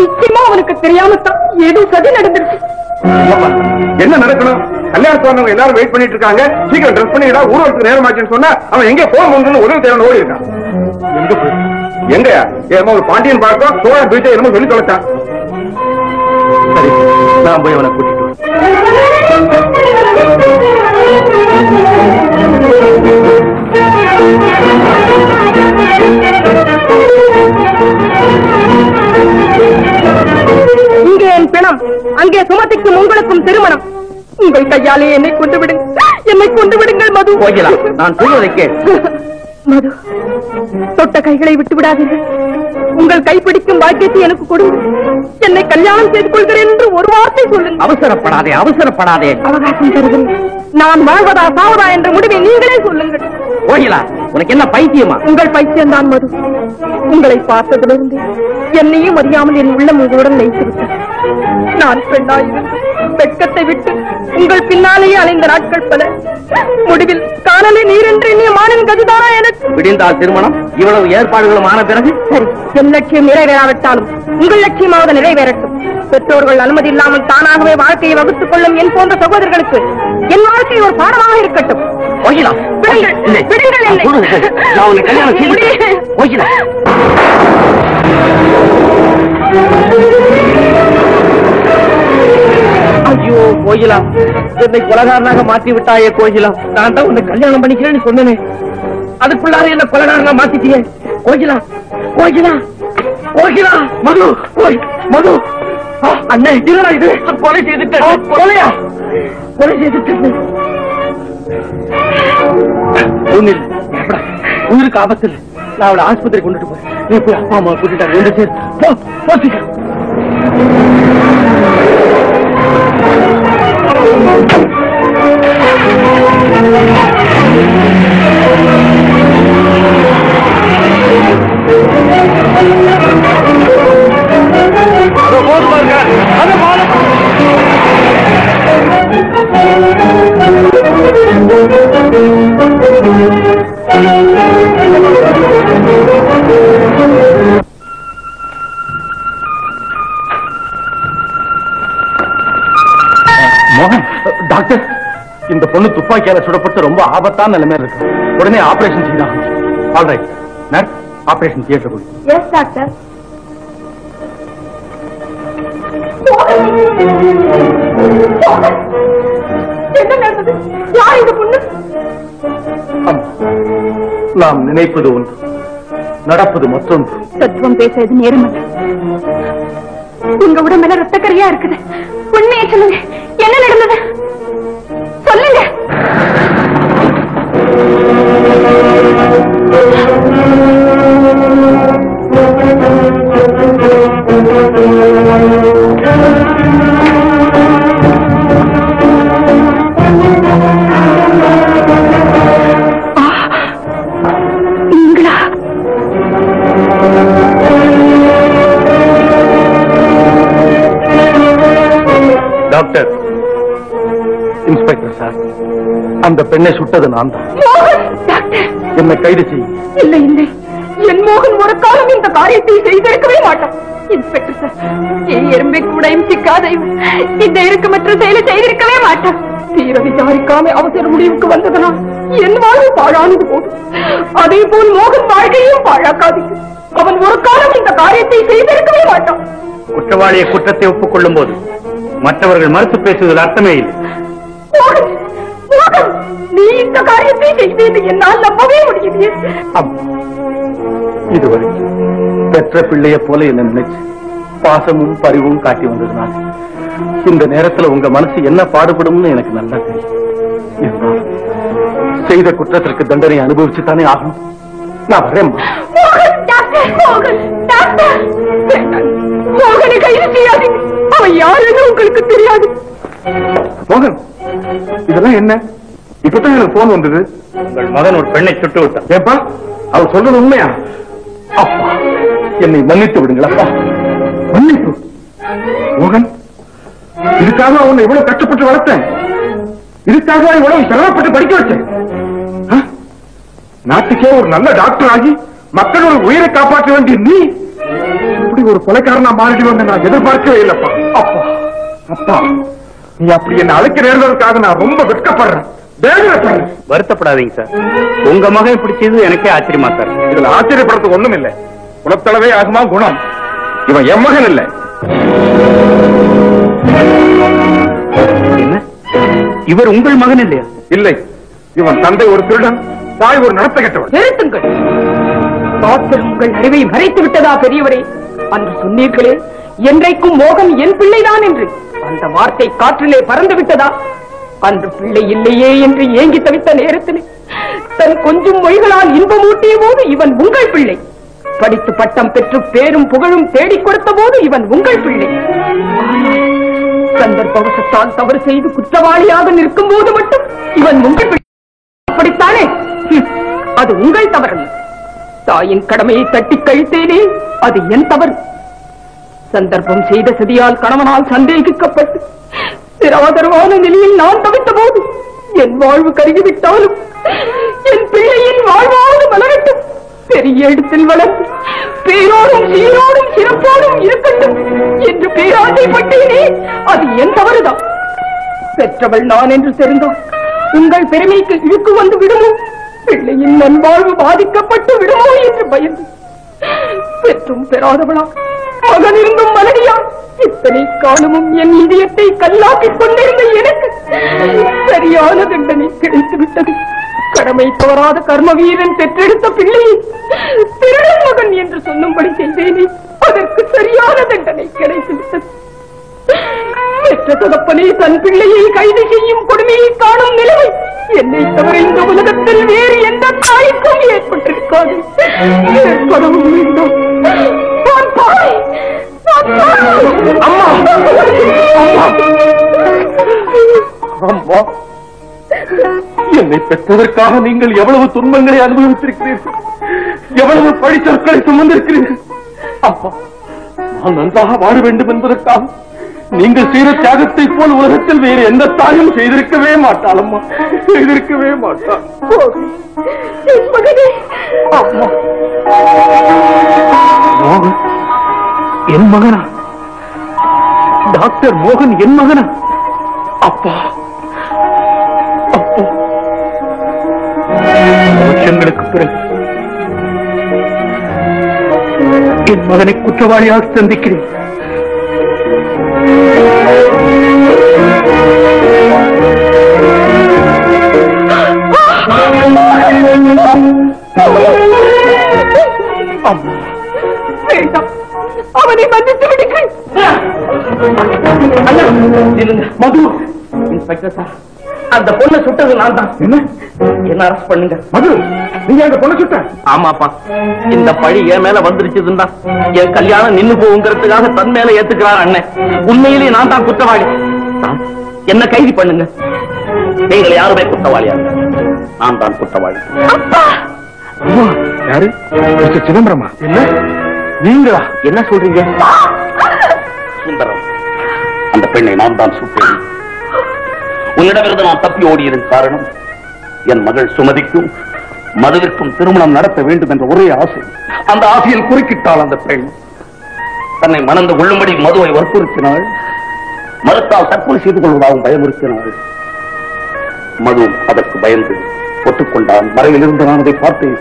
நிச்சயமா அவனுக்கு தெரியாமத்தான் ஏதோ சதி நடந்துருச்சு. என்ன நடக்கணும்? கல்யாணம் எல்லாரும் வெயிட் பண்ணிட்டு இருக்காங்க. சீக்கிரம் ட்ரெஸ் பண்ணிடா, ஊருக்கு நேரம் ஆச்சுன்னு சொன்னா அவன் எங்க போகணும்னு உதவி தேவை ஓடி இருக்கான். எங்க ஏமா ஒரு பாண்டியன் பார்க்க சோழ பீச்சை என்னமோ சொல்லி தொலைச்சான். சரி, நான் போய் அவனை கூட்டிட்டு இங்கே என் பிணம், அங்கே சுமதிக்கும் உங்களுக்கும் திருமணம். உங்கள் கையாலே என்னை கொண்டு விடுங்கள், என்னை கொண்டு விடுங்கள் மது. போகலாம், நான் சொல்வதை கேள். மது, தொட்ட கைகளை விட்டு விடாதீர்கள். உங்கள் கைப்பிடிக்கும் பாக்கியத்தை எனக்கு கொடுங்கள். என்னை கல்யாணம் செய்து கொள்கிறேன் என்று ஒரு வார்த்தை சொல்லுங்கள். அவசரப்படாதே, அவசரப்படாதே. அவகாசம் தருகிறேன். நான் வாழ்வதா சாவதா என்ற முடிவை நீங்களே சொல்லுங்கள். போகலாம், உனக்கு என்ன பைத்தியமா? உங்கள் பைத்தியம் தான் மது. உங்களை பார்த்ததிலிருந்து என்னையும் அறியாமல் என் உள்ளம் உங்களுடன் வைத்துவிட்டேன். நான் பெண்ணாயிருந்து வெட்கத்தை விட்டு உங்கள் பின்னாலேயே அலைந்த நாட்கள் பல. முடிவில் காணலை நீரென்று எண்ணிய மானின் கதிதானா எனக்கு? விடிந்தால் திருமணம், இவ்வளவு ஏற்பாடுகளும் ஆன பிறகு சரி, என் லட்சியம் நிறைவேறாவிட்டாலும் உங்கள் லட்சியமாவது நிறைவேறட்டும். பெற்றோர்கள் அனுமதி இல்லாமல் தானாகவே வாழ்க்கையை வகுத்துக் கொள்ளும் என் போன்ற சகோதரர்களுக்கு என் வாழ்க்கை ஒரு பாடமாக இருக்கட்டும். போகலாம், விடுங்கள், விடுங்கள் என்னை. நான் உன்னை கல்யாணம் செய்து போகலாம். ஐயோ கோகிலா, என்னை கொலகாரனாக மாற்றி விட்டாயே கோகிலா. நான் தான் உன்னை கல்யாணம் பண்ணிக்கிறேன்னு சொன்னேனே, அதுக்குள்ளார என்ன கொலகாரனா மாத்திட்டியே கோகிலா. கோகிலா, கோகிலா. மது, மது, அண்ணே இதுடா, இது கொலை செய்துட்டேன். கொலையா? கொலை செய்துட்டேன். ஒன்னில் உயிருக்கு ஆபத்தில் நான் அவளை ஆஸ்பத்திரி கொண்டுட்டு போறேன். நீ போய் அப்பா அம்மா கூட்டிட்டாரு ஒன்று சேர் போச்சு. மோகன், டாக்டர், இந்த பொண்ணு துப்பாக்கியால சுடப்பட்டு ரொம்ப ஆபத்தான நிலைமையில இருக்கு. உடனே ஆபரேஷன் செய்யலாம். ஆல்ரைட் நர்ஸ், ஆபரேஷன் தியேட்டர் போய். Yes doctor. என்ன நடந்தது? யார் இந்த பொண்ணு? நாம் நினைப்பது ஒன்று, நடப்பது மற்றொன்று. தத்துவம் பேச இது நேரமல்ல. உங்க உடம்புல ரத்தக்கரையா இருக்குது. உண்மையை சொல்லுங்க, என்ன நடந்தது சொல்லுங்க. டாக்டர், இன்ஸ்பெக்டர் சார், அந்த பெண்ணை சுட்டது நான் தான். என்னை கைது செய்யும். இல்லை இல்லை, என் மோகன் ஒரு காலம் இந்த காரியத்தை செய்திருக்கவே மாட்டான். இன்ஸ்பெக்டர் சார், எறும்பை கூட இம்சிக்காத இந்த இறுக்கமற்ற செயலை செய்திருக்கவே மாட்டான். தீர விசாரிக்காம அவசர முடிவுக்கு வந்ததனால் என் வாழ்வு பாழானது போதும். அதே போல் மோகன் வாழ்க்கையும் பாழாக்காது. அவன் ஒரு காலம் இந்த காரியத்தை செய்திருக்கவே மாட்டான். குற்றவாளியை குற்றத்தை ஒப்புக்கொள்ளும் போது மற்றவர்கள் மறுத்து பேசுவதில் அர்த்தமே இல்லை. மோகன், மோகன், நீ இந்த காரியத்தை செய்தது என்னால் நம்பவே முடியலையே. இதுவரை பெற்ற பிள்ளையை போல என்ன நினைச்சு பாசமும் பரிவும் காட்டி வந்ததுனால இந்த நேரத்துல உங்க மனசு என்ன பாடுபடும்னு எனக்கு நல்லா தெரியும். இருந்தாலும் செய்த குற்றத்திற்கு தண்டனை அனுபவிச்சுத்தானே ஆகும். நான் வரேன். மோகனை கைது செய்யாதீங்க. அவன் யாருன்னு உங்களுக்கு தெரியாது. மோகன், இதெல்லாம் என்ன? இப்பதான் எனக்கு போன் வந்தது. உங்கள் மகன் ஒரு பெண்ணை சுட்டு விட்டான். ஏப்பா, அவர் சொல்றது உண்மையா? அப்பா, என்னை மன்னித்து விடுங்களப்பா. மன்னிப்பு? மோகன், இதுக்காக அவனை இவ்வளவு கஷ்டப்பட்டு வளர்த்தேன். இதுக்காக இவ்வளவு சிரமப்பட்டு படிக்க வச்சேன். நாட்டுக்கே ஒரு நல்ல டாக்டர் ஆகி மக்களோட உயிரை காப்பாற்ற வேண்டிய நீ இப்படி ஒரு கொலைக்காரனா மாறிடுவேன் நான் எதிர்பார்க்கவே இல்லப்பா. அப்பா, அப்பா, நீ அப்படி என்ன அழைக்க நேர்ந்ததற்காக நான் ரொம்ப வெட்கப்படுறேன், வேதனைப்படுறேன். வருத்தப்படாதீங்க சார். உங்க மகன் இப்படி செய்தது எனக்கே ஆச்சரியமா சார். இதுல ஆச்சரியப்படுறதுக்கு ஒண்ணும் இல்லை. குலத்தளவே ஆகுமா குணம். இவன் என் மகன் இல்லை. என்ன, இவர் உங்கள் மகன் இல்லையா? இல்லை, இவன் தந்தை ஒரு திருடன், தாய் ஒரு நடத்த கெட்டவன். நிறுத்துங்கள். டாக்டர் உங்கள் அறிவை மறைத்து விட்டதா பெரியவரே? அன்று சொன்னீர்களே, என்றைக்கும் மோகன் என் பிள்ளைதான் என்று. அந்த வார்த்தை காற்றிலே பறந்து விட்டதா? அன்று பிள்ளை இல்லையே என்று ஏங்கி தவித்த நேரத்தில் தன் கொஞ்சம் மொழிகளால் இன்பமூட்டிய போது இவன் உங்கள் பிள்ளை. படித்து பட்டம் பெற்று பேரும் புகழும் தேடிக் கொடுத்த போது இவன் உங்கள் பிள்ளை. சந்தர்ப்பவசத்தால் தவறு செய்து குற்றவாளியாக நிற்கும் போது மட்டும் இவன் உங்கள் பிள்ளை. அப்படித்தானே? அது உங்கள் தவறு. தாயின் கடமையை தட்டி கழித்தேனே, அது என் தவறு. சந்தர்ப்பம் செய்த சதியால் கணவனால் சந்தேகிக்கப்பட்டு நிராதரவான நிலையில் நான் தவித்த போது என் வாழ்வு கருகிவிட்டாலும் என் பிள்ளையின் வாழ்வாவது மலரட்டும், பெரிய இடத்தில் வளர்ந்து பேரோடும் சீரோடும் சிறப்போடும் இருக்கட்டும் என்று பேராசைப்பட்டேனே, அது என் தவறுதான். பெற்றவள் நான் என்று தெரிந்தால் உங்கள் பெருமைக்கு இழுக்கு வந்து விடுமோ, பிள்ளையின் நல்வாழ்வு பாதிக்கப்பட்டு விடுமோ என்று பயந்து பெற்றும் பெறாதவளா மகன் இருந்தும் மலடியா இத்தனை காலமும் என் இதயத்தை கல்லாக்கிக் கொண்டிருந்த எனக்கு சரியான தண்டனை கிடைத்து விட்டது. கடமை தவறாத கர்ம வீரன் பெற்றெடுத்த பிள்ளையை திருடன் மகன் என்று சொல்லும்படி செய்தேனே, அதற்கு சரியான தண்டனை கிடைத்து விட்டது. பெற்ற தகப்பனே தன் பிள்ளையை கைது செய்யும் கொடுமையை காணும் நிலைமை என்னை தவிர இந்த உலகத்தில் வேறு எந்த தாய்க்கும் ஏற்பட்டிருக்காது. ஏற்படவும் வேண்டும். அம்மா, அம்மா, என்னை பெற்றதற்காக நீங்கள் எவ்வளவு துன்பங்களை அனுபவித்திருக்கிறீர்கள், எவ்வளவு பழி சொற்களை சுமந்திருக்கிறீர்கள். அம்மா, நான் நன்றாக வாழ வேண்டும் என்பதற்காக நீங்கள் செய்த தியாகத்தை போல் உலகத்தில் வேறு எந்த தாயும் செய்திருக்கவே மாட்டாள். அம்மா, செய்திருக்கவே மாட்டாள். அம்மா, மோகன் என் மகனா? டாக்டர் மோகன் என் மகனா? அப்பா, அப்பா, வருஷங்களுக்கு பிறகு என் மகனை குற்றவாளியாக சந்திக்கிறேன். அவனை மன்னித்து விடுங்கள். மது, இன்ஸ்பெக்டர் சார், அந்த பொண்ணை சுட்டது நான் தான். என்ன அரெஸ்ட் பண்ணுங்க. மது, நீங்க அந்த பொண்ணை சுட்ட? ஆமாப்பா, இந்த பழி என் மேல வந்துருச்சுதுன்னா என் கல்யாணம் நின்னு போங்கிறதுக்காக தன் மேல ஏத்துக்கிறார் அண்ணன். உண்மையிலேயே நான் தான் குற்றவாளி. என்ன கைது பண்ணுங்க. நீங்கள் யாருமே குற்றவாளியா? நான் தான் குற்றவாளி. யாரு? மிஸ்டர் சிதம்பரமா? என்ன நீங்களா? என்ன சொல்றீங்க? சுந்தரம், அந்த பெண்ணை நான் தான் சுட்டேன். உன்னிடமிருந்து நான் தப்பி ஓடியதன் காரணம் என் மகள் சுமதிக்கும் மதுவிற்கும் திருமணம் நடத்த வேண்டும் என்ற ஒரே ஆசை. அந்த ஆசையில் குறுக்கிட்டாள் அந்த பெண். தன்னை மணந்து கொள்ளும்படி மதுவை வற்புறுத்தினாள். மறுத்தால் தற்கொலை செய்து கொள்வதாகவும் பயமுறுத்தினாள். மது அதற்கு பயந்து ஒத்துக்கொண்டான். மறைவில் இருந்து நான் அதை பார்த்தேன்.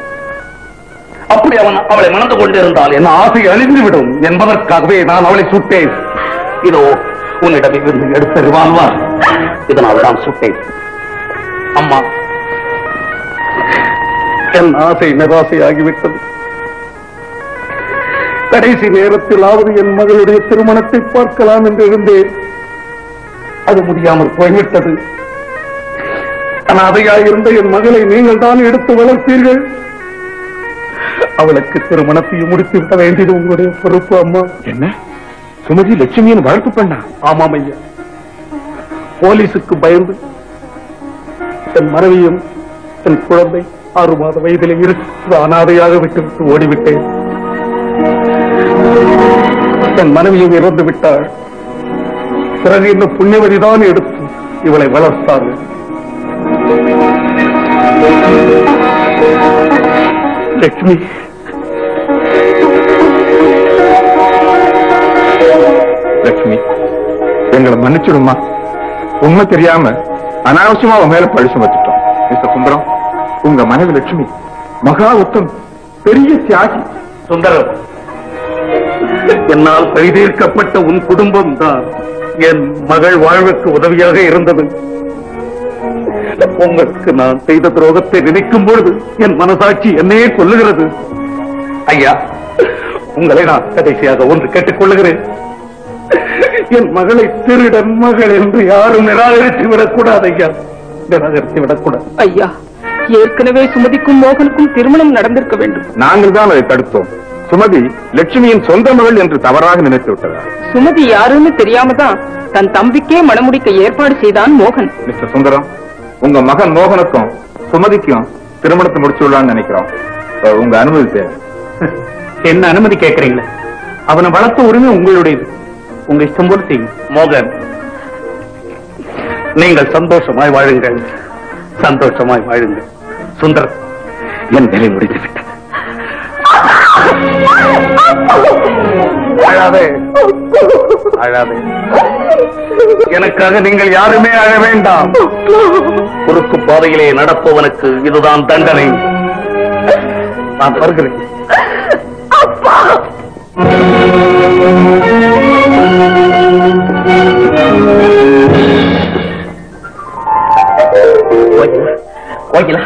அப்படி அவன் அவளை மணந்து கொண்டிருந்தால் என் ஆசை அழிந்துவிடும் என்பதற்காகவே நான் அவளை சுட்டேன். இதோ உன்னிடமிருந்து எடுத்த ரிவால்வர், இதனால் தான் சுட்டேன். அம்மா, என் ஆசை நிராசையாகிவிட்டது. கடைசி நேரத்திலாவது என் மகளுடைய திருமணத்தை பார்க்கலாம் என்று இருந்தேன். அது முடியாமல் போய்விட்டது. அனாதையாயிருந்த என் மகளை நீங்கள் தான் எடுத்து வளர்த்தீர்கள். அவளுக்கு திருமணத்தையும் முடித்து விட வேண்டியது உங்களுடைய பொறுப்பு அம்மா. என்ன சுமதி லட்சுமியின் வளர்ப்பு பண்ணா? ஆமாம் ஐயா. போலீசுக்கு பயந்து என் மனைவியும் என் குழந்தை 6 மாத வயதிலே இருந்து அனாதையாக விட்டுவிட்டு ஓடிவிட்டேன். என் மனைவியும் இறந்து விட்டாள். பிறகு இந்த புண்ணியவதிதான் எடுத்து இவளை வளர்த்தார்கள். லட்சுமி, லட்சுமி எங்களை மன்னிச்சிடுமா. உண்மை தெரியாம அனாவசியமா அவன் மேல பழி சுமத்திட்டோம். மிஸ்டர் சுந்தரம், உங்க மனைவி லட்சுமி மகா உத்தம், பெரிய தியாகி. சுந்தரம், என்னால் பழிதீர்க்கப்பட்ட உன் குடும்பம் தான் என் மகள் வாழ்வுக்கு உதவியாக இருந்தது. உங்களுக்கு நான் செய்த துரோகத்தை நினைக்கும் பொழுது என் மனசாட்சி என்னையே கொல்லுகிறது. ஐயா, உங்களை நான் கடைசியாக ஒன்று கேட்டுக் கொள்ளுகிறேன். என் மகளை திருடன் மகள் என்று யாரும் நிராகரித்து விடக்கூடாது ஐயா, நிராகரித்து விடக்கூடாது. ஐயா, ஏற்கனவே சுமதிக்கும் மோகனுக்கும் திருமணம் நடந்திருக்க வேண்டும். நாங்கள் தான் அதை தடுத்தோம். சுமதி லட்சுமியின் சொந்த மகள் என்று தவறாக நினைத்து விட்டதா? சுமதி யாருன்னு தெரியாம தான் தன் தம்பிக்கே மணமுடிக்க ஏற்பாடு செய்தான் மோகன். மிஸ்டர் சுந்தரம், உங்க மகன் மோகனுக்கும் சுமதிக்கும் திருமணத்தை முடிச்சு விடலாம்னு நினைக்கிறோம். உங்க அனுமதி தேவை. என்ன அனுமதி கேட்கறீங்களா? அவனை வளர்த்த உரிமை உங்களுடையது. உங்க இஷ்டம் போல செய்யும். மோகன், நீங்கள் சந்தோஷமாய் வாழுங்கள், சந்தோஷமாய் வாழுங்கள். சுந்தர், என் வேலை முடிந்து விட்டது. அழாதே, அழாதே. எனக்காக நீங்கள் யாருமே அழ வேண்டாம். குறுக்கு பாதையிலே நடப்பவனுக்கு இதுதான் தண்டனை. நான் வருகிறேன். கோகிலா,